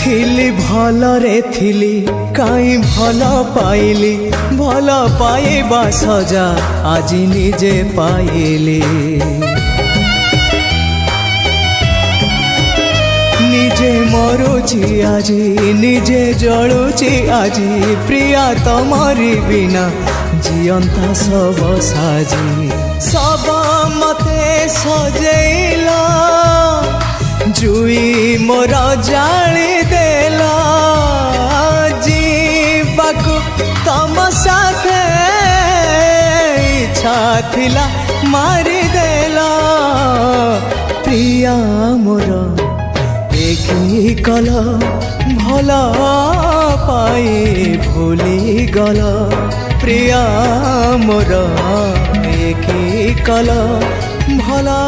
थिली भलरे थिली काई भल पाइली भल पाइबा सजा आज निजे पाइली निजे मरुची आजी निजे जलुची आजी प्रिया तमरी बिना जियंता सब साजी सब मते सजेला जुई मोर जाली देला जीवाकू तम साथे इच्छा थिला मारी देला प्रिया मोर देखी कल भल पाई भूली गल प्रिया मोर देखी कल भला